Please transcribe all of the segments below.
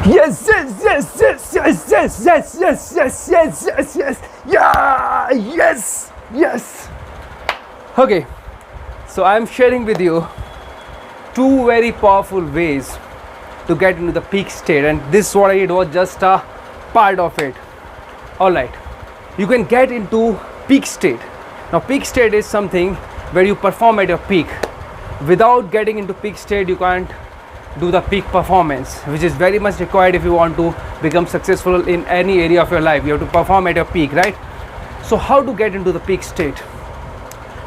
Yes, yes, yes, yes, yes, yes, yes, yes, yes, yes, yes, yes, yeah, yes, yes. Okay, so I'm sharing with you two very powerful ways to get into the peak state, and this what I did was just a part of it. All right, you can get into peak state. Now, peak state is something where you perform at your peak. Without getting into peak state, you can't do the peak performance, which is very much required if you want to become successful in any area of your life. You have to perform at your peak, right? So how to get into the peak state?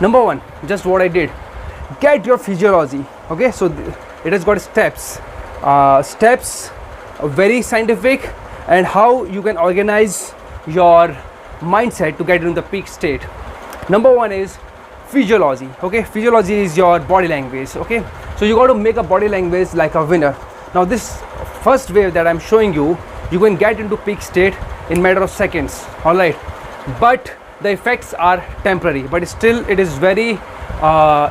Number one, just what I did, get your physiology. Okay, so it has got steps, very scientific, and how you can organize your mindset to get into the peak state. Number one is physiology. Okay, physiology is your body language. Okay, so you got to make a body language like a winner. Now this first wave that I'm showing you, you can get into peak state in matter of seconds. All right, but the effects are temporary, but still it is very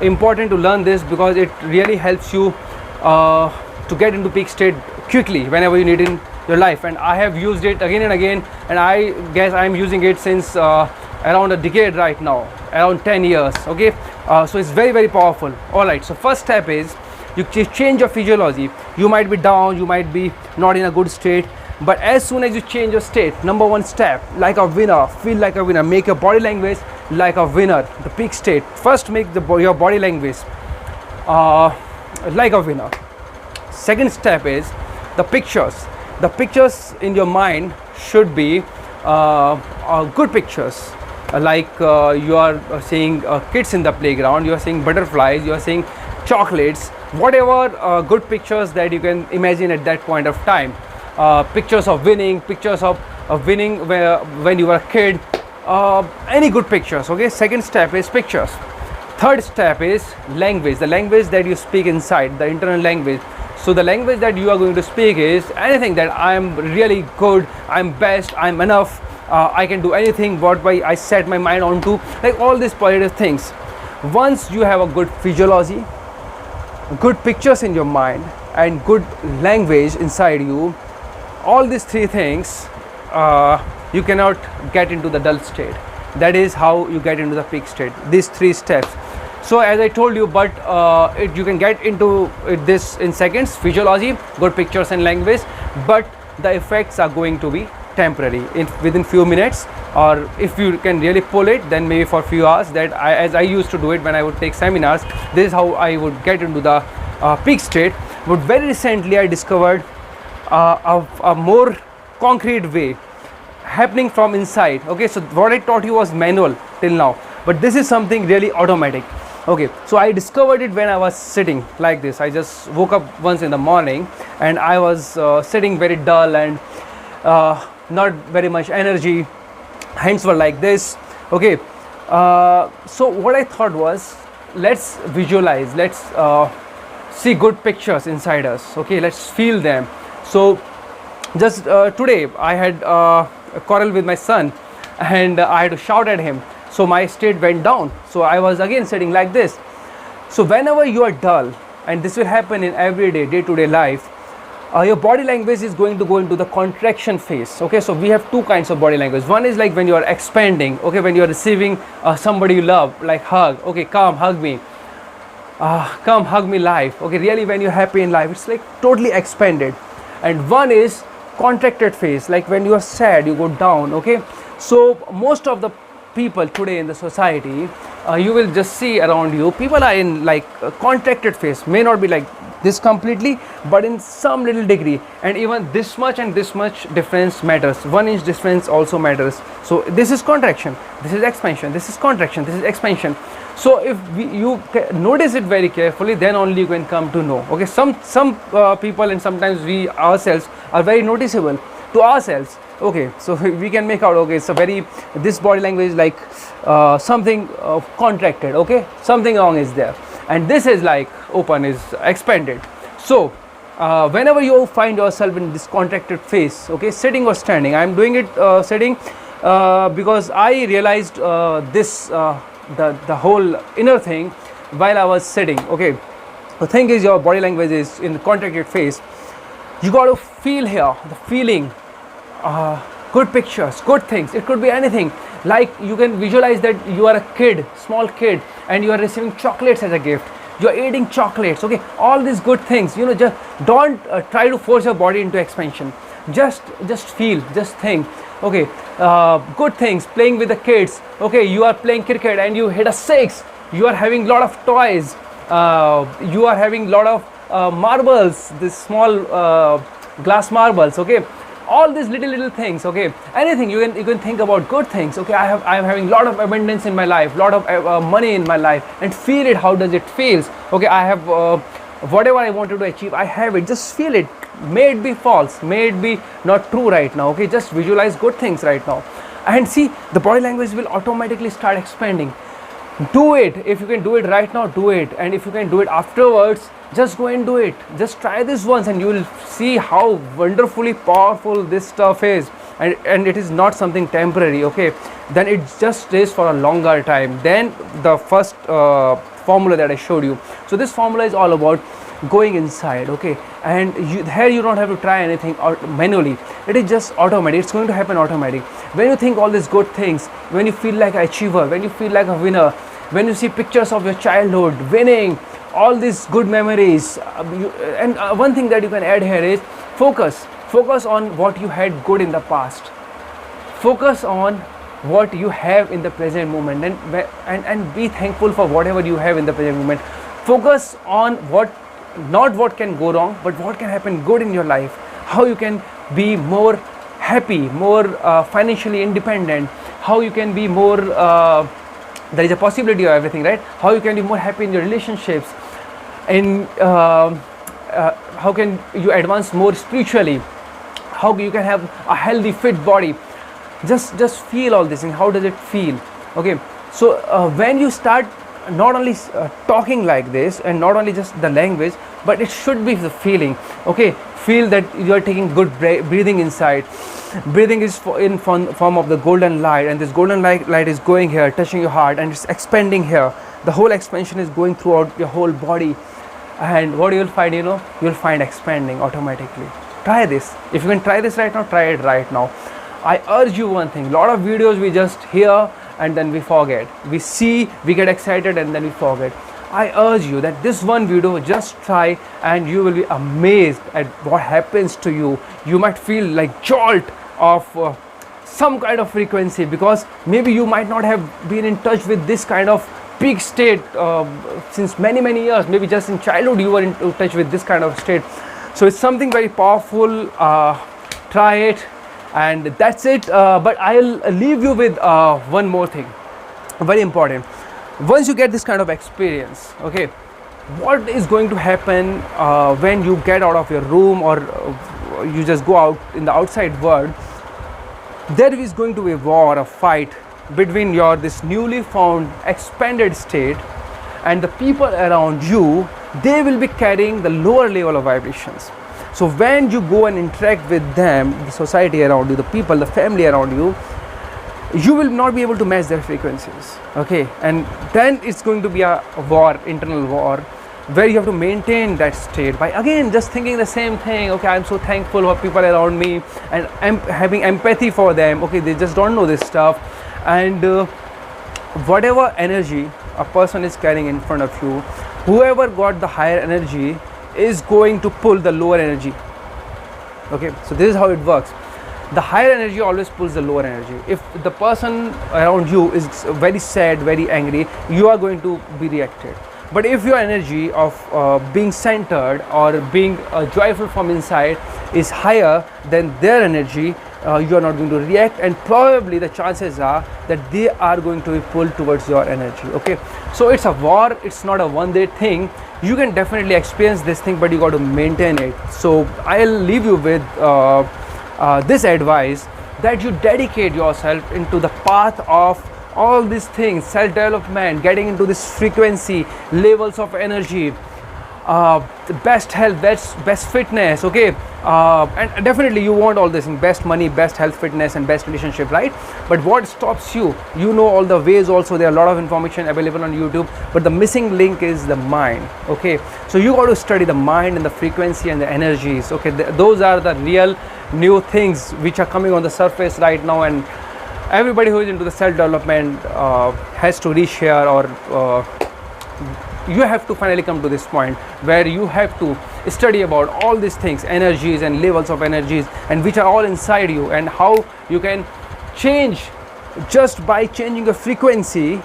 important to learn this, because it really helps you to get into peak state quickly whenever you need in your life. And I have used it again and again, and I guess I'm using it since around a decade right now, around 10 years. Okay, so it's very, very powerful. All right, so first step is you change your physiology. You might be down, you might be not in a good state, but as soon as you change your state, number one step, like a winner, feel like a winner, make your body language like a winner. The peak state, first make your body language like a winner. Second step is the pictures. The pictures in your mind should be good pictures, like you are seeing kids in the playground, you are seeing butterflies, you are seeing chocolates, whatever good pictures that you can imagine at that point of time. Pictures of winning, pictures of winning when you were a kid, any good pictures. Okay, second step is pictures. Third step is language, the language that you speak inside, the internal language. So the language that you are going to speak is anything that I am really good, I'm best, I'm enough, I can do anything what I set my mind onto, like all these positive things. Once you have a good physiology, good pictures in your mind, and good language inside you, all these three things, you cannot get into the dull state. That is how you get into the peak state, these three steps. So as I told you, but you can get into this in seconds, physiology, good pictures and language, but the effects are going to be temporary, within few minutes, or if you can really pull it, then maybe for few hours. That as I used to do it when I would take seminars, this is how I would get into the peak state. But very recently I discovered a more concrete way happening from inside. Okay, so what I taught you was manual till now, but this is something really automatic. Okay, so I discovered it when I was sitting like this. I just woke up once in the morning and I was sitting very dull and not very much energy, hands were like this. Okay, so what I thought was, let's visualize, let's see good pictures inside us. Okay, let's feel them. So just today I had a quarrel with my son, and I had to shout at him, so my state went down. So I was again sitting like this. So whenever you are dull, and this will happen in everyday day-to-day life, your body language is going to go into the contraction phase. Okay, so we have two kinds of body language. One is like when you are expanding. Okay, when you are receiving somebody you love, like hug. Okay, come hug me, come hug me life. Okay, really when you're happy in life, it's like totally expanded. And one is contracted phase, like when you are sad, you go down. Okay, so most of the people today in the society, you will just see around you, people are in like a contracted phase. May not be like this completely, but in some little degree, and even this much and this much difference matters. 1 inch difference also matters. So this is contraction, this is expansion, this is contraction, this is expansion. So if you notice it very carefully, then only you can come to know. Okay, some people, and sometimes we ourselves are very noticeable to ourselves. Okay, so we can make out, okay, so this body language is like something contracted. Okay, something wrong is there, and this is like open, is expanded. So whenever you find yourself in this contracted phase, okay, sitting or standing, I am doing it sitting because I realized this the whole inner thing while I was sitting. Okay, the thing is, your body language is in the contracted phase. You got to feel here, the feeling, good pictures, good things. It could be anything. Like you can visualize that you are a kid, small kid, and you are receiving chocolates as a gift. You are eating chocolates. Okay, all these good things. You know, just don't try to force your body into expansion. Just feel, just think. Okay, good things. Playing with the kids. Okay, you are playing cricket and you hit a six. You are having lot of toys. You are having lot of marbles. This small glass marbles. Okay, all these little things. Okay, anything you can think about good things. Okay, I am having lot of abundance in my life, lot of money in my life, and feel it. How does it feels? Okay, I have whatever I wanted to achieve, I have it. Just feel it. May it be false, may it be not true right now. Okay, just visualize good things right now, and see, the body language will automatically start expanding. Do it. If you can do it right now, do it. And if you can do it afterwards, just go and do it. Just try this once and you will see how wonderfully powerful this stuff is. And it is not something temporary. Okay, then it just stays for a longer time than the first formula that I showed you. So this formula is all about going inside. Okay, and here you don't have to try anything or manually. It is just automatic. It's going to happen automatic. When you think all these good things, when you feel like an achiever, when you feel like a winner, when you see pictures of your childhood winning, all these good memories, one thing that you can add here is focus on what you had good in the past. Focus on what you have in the present moment, and be thankful for whatever you have in the present moment. Focus on not what can go wrong, but what can happen good in your life. How you can be more happy, more financially independent. How you can be more there is a possibility of everything, right? How you can be more happy in your relationships, and how can you advance more spiritually, how you can have a healthy fit body. Just feel all this, and how does it feel? Okay, so when you start not only talking like this, and not only just the language, but it should be the feeling. Okay, feel that you are taking good breathing inside. Breathing is in form of the golden light, and this golden light is going here, touching your heart, and it's expanding here. The whole expansion is going throughout your whole body, and what you will find, you will find expanding automatically. Try this. If you can try this right now, try it right now. I urge you one thing. Lot of videos we just hear and then we forget. We see, we get excited, and then we forget. I urge you that this one video, just try, and you will be amazed at what happens to you. You might feel like jolt of some kind of frequency, because maybe you might not have been in touch with this kind of peak state since many years. Maybe just in childhood you were in touch with this kind of state. So it's something very powerful. Try it, and that's it. But I'll leave you with one more thing, very important. Once you get this kind of experience, okay, what is going to happen when you get out of your room, or you just go out in the outside world? There is going to be a war, a fight between this newly found expanded state and the people around you. They will be carrying the lower level of vibrations. So when you go and interact with them, the society around you, the people, the family around you, you will not be able to match their frequencies. Okay, and then it's going to be a war, internal war, where you have to maintain that state by again just thinking the same thing. Okay, I'm so thankful for people around me, and I'm having empathy for them. Okay, they just don't know this stuff, and whatever energy a person is carrying in front of you, whoever got the higher energy is going to pull the lower energy. Okay, so this is how it works. The higher energy always pulls the lower energy. If the person around you is very sad, very angry, you are going to be reacted. But if your energy of being centered or being joyful from inside is higher than their energy, you are not going to react, and probably the chances are that they are going to be pulled towards your energy. Okay, so it's a war. It's not a one-day thing. You can definitely experience this thing, but you got to maintain it. So I'll leave you with this advice, that you dedicate yourself into the path of all these things, self-development, getting into this frequency, levels of energy, the best health, best fitness, okay, and definitely you want all this in best money, best health, fitness, and best relationship, right? But what stops you? You know all the ways. Also, there are a lot of information available on YouTube, but the missing link is the mind. Okay, so you got to study the mind and the frequency and the energies. Okay, those are the real new things which are coming on the surface right now, and everybody who is into the self development has to reach here, or you have to finally come to this point where you have to study about all these things, energies and levels of energies, and which are all inside you, and how you can change just by changing your frequency,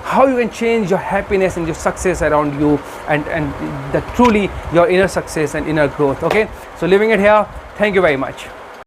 how you can change your happiness and your success around you, and the truly your inner success and inner growth. Okay, so leaving it here. Thank you very much.